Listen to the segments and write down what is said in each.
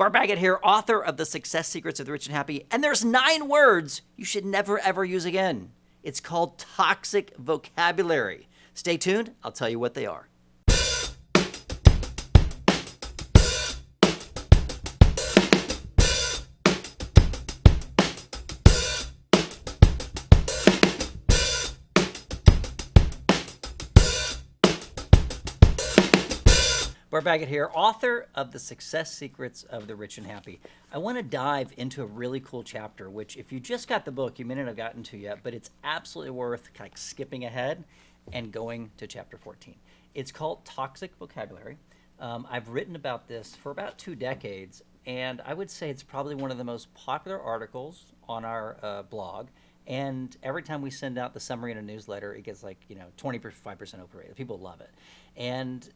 Bart Baggett here, author of The Success Secrets of the Rich and Happy, and there's 9 words you should never ever use again. It's called toxic vocabulary. Stay tuned, I'll tell you what they are. Bart Baggett here, author of The Success Secrets of the Rich and Happy. I want to dive into a really cool chapter, which if you just got the book, you may not have gotten to yet, but it's absolutely worth like skipping ahead and going to chapter 14. It's called Toxic Vocabulary. I've written about this for about 2 decades, and I would say it's probably one of the most popular articles on our blog. And every time we send out the summary in a newsletter, it gets 25% open rate. People love it. And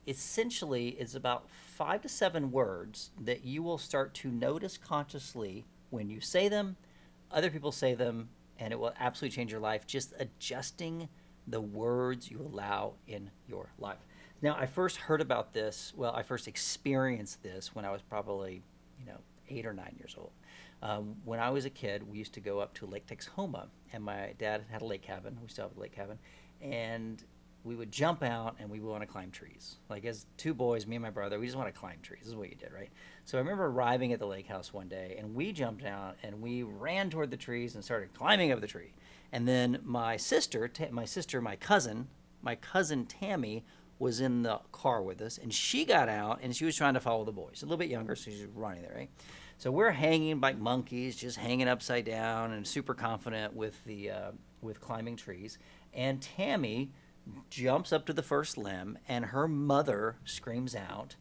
essentially, it's about 5 to 7 words that you will start to notice consciously when you say them, other people say them, and it will absolutely change your life, just adjusting the words you allow in your life. Now, I first heard about this, I first experienced this when I was probably, 8 or 9 years old. When I was a kid, we used to go up to Lake Texoma, and my dad had a lake cabin. We still have a lake cabin. And we would jump out and we would want to climb trees. Like as 2 boys, me and my brother, we just want to climb trees. This is what you did, right? So I remember arriving at the lake house one day and we jumped out and we ran toward the trees and started climbing up the tree. And then my cousin Tammy was in the car with us, and she got out and she was trying to follow the boys. A little bit younger, so she was running there, right? So we're hanging like monkeys, just hanging upside down and super confident with climbing trees. And Tammy jumps up to the first limb, and her mother screams out,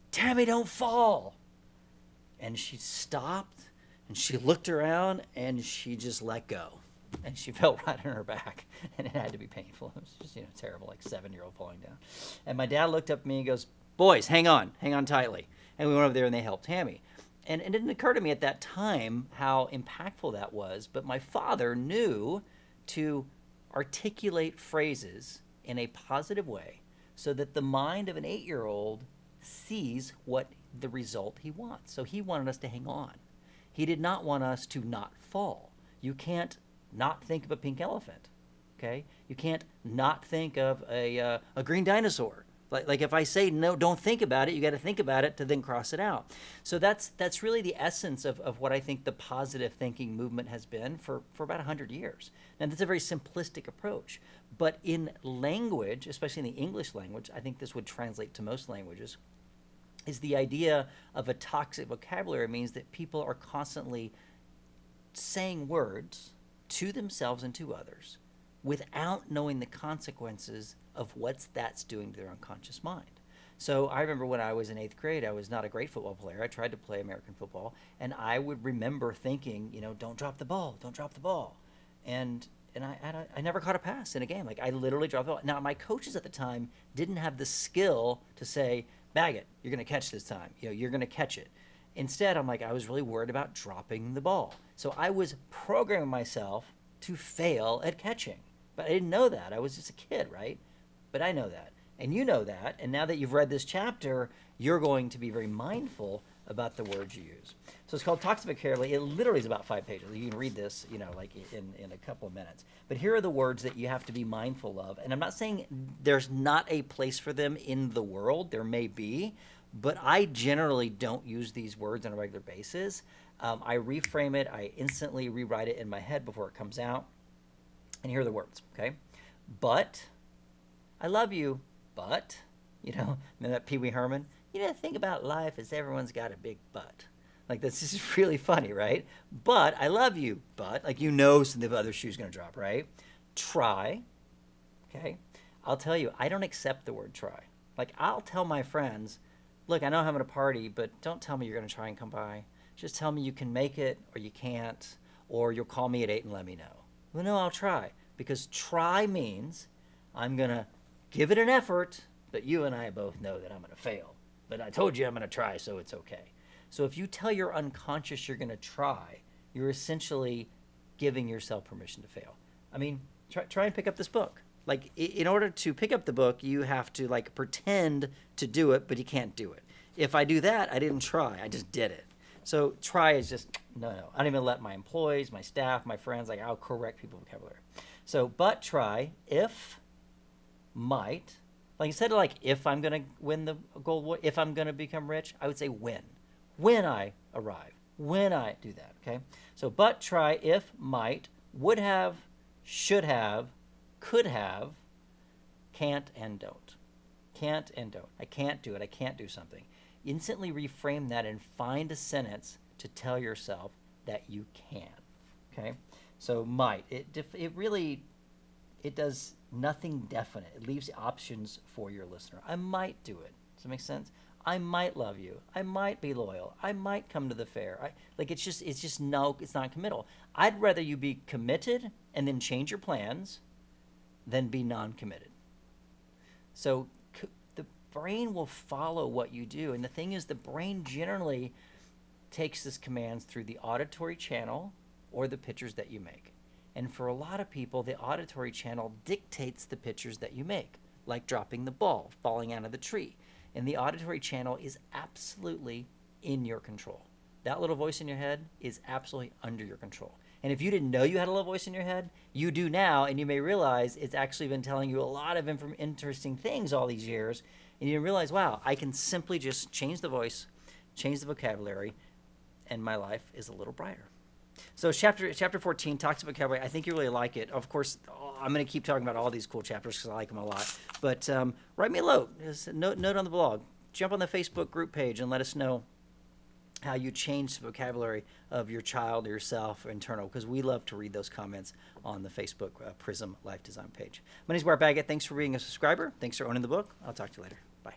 "Tammy, don't fall!" And she stopped, and she looked around, and she just let go. And she fell right on her back, and it had to be painful. It was just, terrible, like 7-year-old falling down. And my dad looked up at me and goes, "Boys, hang on tightly." And we went over there, and they helped Tammy. And it didn't occur to me at that time how impactful that was, but my father knew to articulate phrases in a positive way so that the mind of an 8-year-old sees what the result he wants. So he wanted us to hang on. He did not want us to not fall. You can't not think of a pink elephant, okay? You can't not think of a green dinosaur. Like if I say no, don't think about it, you got to think about it to then cross it out. So that's really the essence of what I think the positive thinking movement has been for about 100 years. And that's a very simplistic approach. But in language, especially in the English language, I think this would translate to most languages, is the idea of a toxic vocabulary means that people are constantly saying words to themselves and to others without knowing the consequences of what that's doing to their unconscious mind. So I remember when I was in 8th grade, I was not a great football player. I tried to play American football, and I would remember thinking, don't drop the ball, don't drop the ball. And I never caught a pass in a game. Like I literally dropped the ball. Now my coaches at the time didn't have the skill to say, "Baggett, you're going to catch this time. You're going to catch it." Instead, I was really worried about dropping the ball. So I was programming myself to fail at catching. But I didn't know that. I was just a kid, right? But I know that. And you know that. And now that you've read this chapter, you're going to be very mindful about the words you use. So it's called Toxic Vocabulary. It literally is about 5 pages. You can read this, in a couple of minutes. But here are the words that you have to be mindful of. And I'm not saying there's not a place for them in the world. There may be. But I generally don't use these words on a regular basis. I reframe it. I instantly rewrite it in my head before it comes out. And here are the words, okay? But, I love you, but, remember that Pee Wee Herman? The thing about life is everyone's got a big butt. Like, this is really funny, right? But, I love you, but, some of the other shoe's going to drop, right? Try, okay? I'll tell you, I don't accept the word try. I'll tell my friends, "Look, I know I'm having a party, but don't tell me you're going to try and come by. Just tell me you can make it or you can't, or you'll call me at 8 and let me know." Well, no, I'll try. Because try means I'm going to give it an effort, but you and I both know that I'm going to fail. But I told you I'm going to try, so it's okay. So if you tell your unconscious you're going to try, you're essentially giving yourself permission to fail. Try and pick up this book. In order to pick up the book, you have to pretend to do it, but you can't do it. If I do that, I didn't try. I just did it. So try is just, no. I don't even let my employees, my staff, my friends, like I'll correct people's vocabulary. So, but try, if, might, like instead of like if I'm going to win the gold, if I'm going to become rich, I would say when I arrive, when I do that, okay? So, but try, if, might, would have, should have, could have, can't and don't. Can't and don't. I can't do it. I can't do something. Instantly reframe that and find a sentence to tell yourself that you can. Okay? So might. It really, it does nothing definite. It leaves options for your listener. I might do it. Does that make sense? I might love you. I might be loyal. I might come to the fair. It's not committal. I'd rather you be committed and then change your plans than be non-committed. So the brain will follow what you do. And the thing is, the brain generally takes this commands through the auditory channel or the pictures that you make. And for a lot of people, the auditory channel dictates the pictures that you make, like dropping the ball, falling out of the tree. And the auditory channel is absolutely in your control. That little voice in your head is absolutely under your control. And if you didn't know you had a little voice in your head, you do now, and you may realize it's actually been telling you a lot of interesting things all these years, and you realize, wow, I can simply just change the voice, change the vocabulary, and my life is a little brighter. So chapter 14 talks about vocabulary. I think you really like it. Of course, I'm going to keep talking about all these cool chapters because I like them a lot. But write me a note. Just a note on the blog. Jump on the Facebook group page and let us know how you change the vocabulary of your child or yourself or internal, because we love to read those comments on the Facebook Prism Life Design page. My name is Bart Baggett. Thanks for being a subscriber. Thanks for owning the book. I'll talk to you later. Bye.